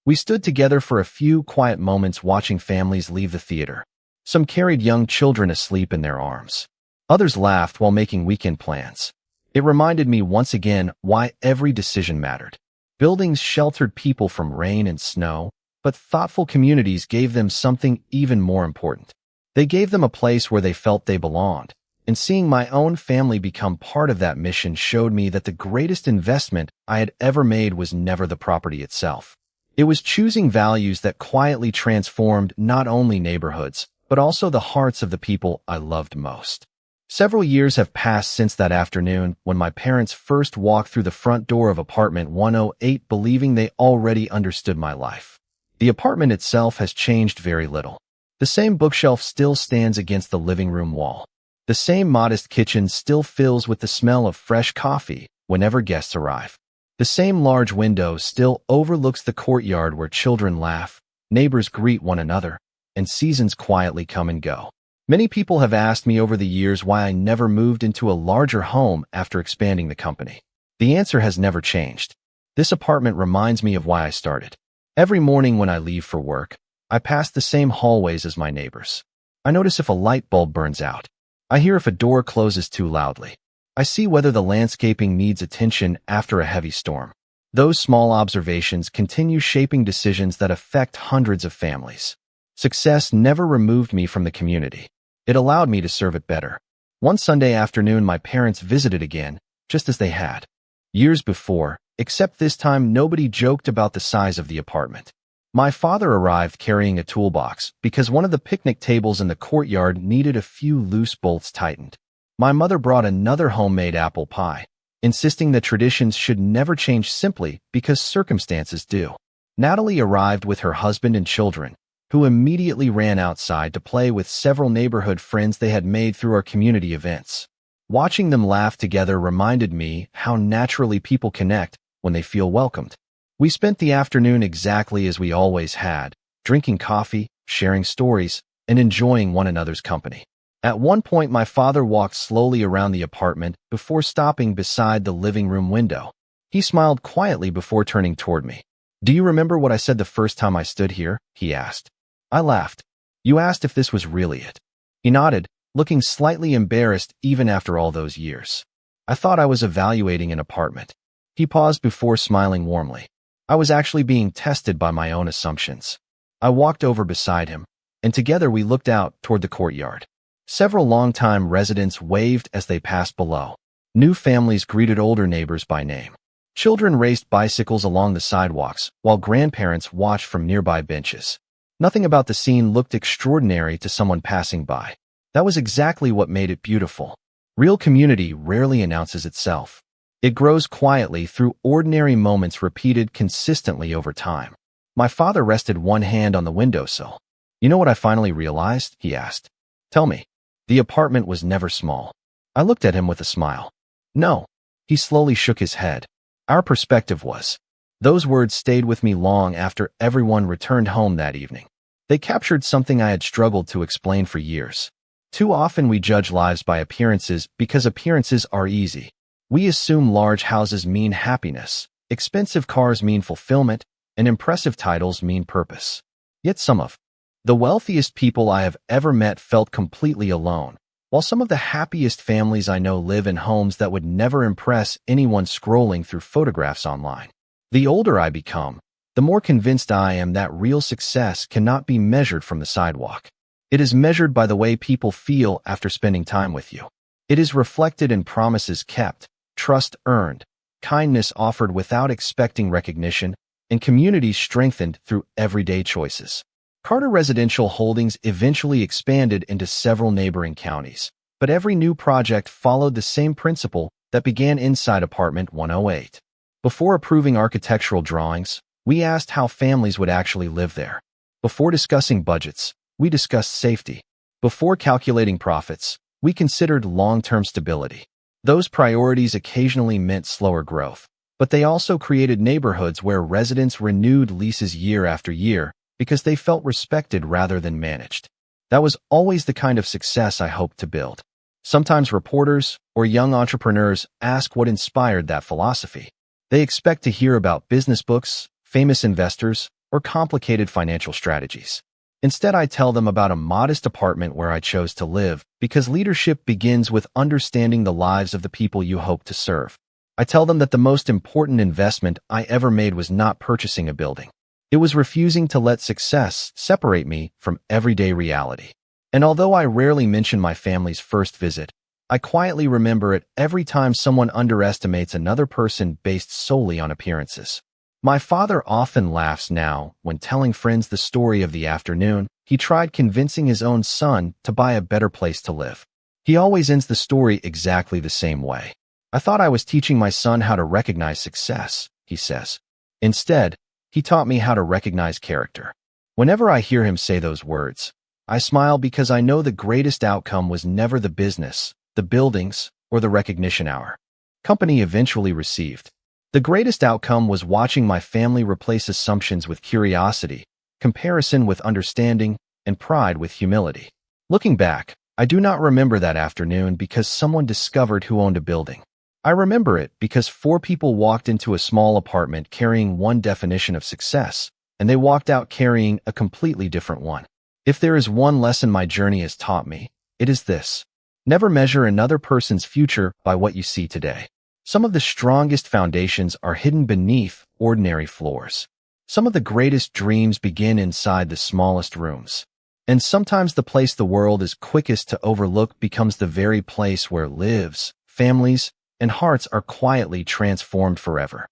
We stood together for a few quiet moments watching families leave the theater. Some carried young children asleep in their arms. Others laughed while making weekend plans. It reminded me once again why every decision mattered. Buildings sheltered people from rain and snow, but thoughtful communities gave them something even more important. They gave them a place where they felt they belonged, and seeing my own family become part of that mission showed me that the greatest investment I had ever made was never the property itself. It was choosing values that quietly transformed not only neighborhoods, but also the hearts of the people I loved most. Several years have passed since that afternoon when my parents first walked through the front door of apartment 108 believing they already understood my life. The apartment itself has changed very little. The same bookshelf still stands against the living room wall. The same modest kitchen still fills with the smell of fresh coffee whenever guests arrive. The same large window still overlooks the courtyard where children laugh, neighbors greet one another, and seasons quietly come and go. Many people have asked me over the years why I never moved into a larger home after expanding the company. The answer has never changed. This apartment reminds me of why I started. Every morning when I leave for work, I pass the same hallways as my neighbors. I notice if a light bulb burns out. I hear if a door closes too loudly. I see whether the landscaping needs attention after a heavy storm. Those small observations continue shaping decisions that affect hundreds of families. Success never removed me from the community. It allowed me to serve it better. One Sunday afternoon, my parents visited again, just as they had years before, except this time nobody joked about the size of the apartment. My father arrived carrying a toolbox because one of the picnic tables in the courtyard needed a few loose bolts tightened. My mother brought another homemade apple pie, insisting that traditions should never change simply because circumstances do. Natalie arrived with her husband and children, who immediately ran outside to play with several neighborhood friends they had made through our community events. Watching them laugh together reminded me how naturally people connect when they feel welcomed. We spent the afternoon exactly as we always had, drinking coffee, sharing stories, and enjoying one another's company. At one point, my father walked slowly around the apartment before stopping beside the living room window. He smiled quietly before turning toward me. "Do you remember what I said the first time I stood here?" he asked. I laughed. "You asked if this was really it." He nodded, looking slightly embarrassed even after all those years. "I thought I was evaluating an apartment." He paused before smiling warmly. I was actually being tested by my own assumptions. I walked over beside him, and together we looked out toward the courtyard. Several longtime residents waved as they passed below. New families greeted older neighbors by name. Children raced bicycles along the sidewalks, while grandparents watched from nearby benches. Nothing about the scene looked extraordinary to someone passing by. That was exactly what made it beautiful. Real community rarely announces itself. It grows quietly through ordinary moments repeated consistently over time. My father rested one hand on the windowsill. "You know what I finally realized?" he asked. "Tell me." The apartment was never small. I looked at him with a smile. "No." He slowly shook his head. Our perspective was. Those words stayed with me long after everyone returned home that evening. They captured something I had struggled to explain for years. Too often we judge lives by appearances because appearances are easy. We assume large houses mean happiness, expensive cars mean fulfillment, and impressive titles mean purpose. Yet some of the wealthiest people I have ever met felt completely alone, while some of the happiest families I know live in homes that would never impress anyone scrolling through photographs online. The older I become, the more convinced I am that real success cannot be measured from the sidewalk. It is measured by the way people feel after spending time with you. It is reflected in promises kept, trust earned, kindness offered without expecting recognition, and communities strengthened through everyday choices. Carter Residential Holdings eventually expanded into several neighboring counties, but every new project followed the same principle that began inside apartment 108. Before approving architectural drawings, we asked how families would actually live there. Before discussing budgets, we discussed safety. Before calculating profits, we considered long-term stability. Those priorities occasionally meant slower growth, but they also created neighborhoods where residents renewed leases year after year because they felt respected rather than managed. That was always the kind of success I hoped to build. Sometimes reporters or young entrepreneurs ask what inspired that philosophy. They expect to hear about business books, famous investors, or complicated financial strategies. Instead, I tell them about a modest apartment where I chose to live because leadership begins with understanding the lives of the people you hope to serve. I tell them that the most important investment I ever made was not purchasing a building. It was refusing to let success separate me from everyday reality. And although I rarely mention my family's first visit, I quietly remember it every time someone underestimates another person based solely on appearances. My father often laughs now when telling friends the story of the afternoon he tried convincing his own son to buy a better place to live. He always ends the story exactly the same way. "I thought I was teaching my son how to recognize success," he says. Instead, he taught me how to recognize character. Whenever I hear him say those words, I smile because I know the greatest outcome was never the business, the buildings, or the recognition our company eventually received. The greatest outcome was watching my family replace assumptions with curiosity, comparison with understanding, and pride with humility. Looking back, I do not remember that afternoon because someone discovered who owned a building. I remember it because 4 people walked into a small apartment carrying one definition of success, and they walked out carrying a completely different one. If there is one lesson my journey has taught me, it is this: never measure another person's future by what you see today. Some of the strongest foundations are hidden beneath ordinary floors. Some of the greatest dreams begin inside the smallest rooms. And sometimes the place the world is quickest to overlook becomes the very place where lives, families, and hearts are quietly transformed forever.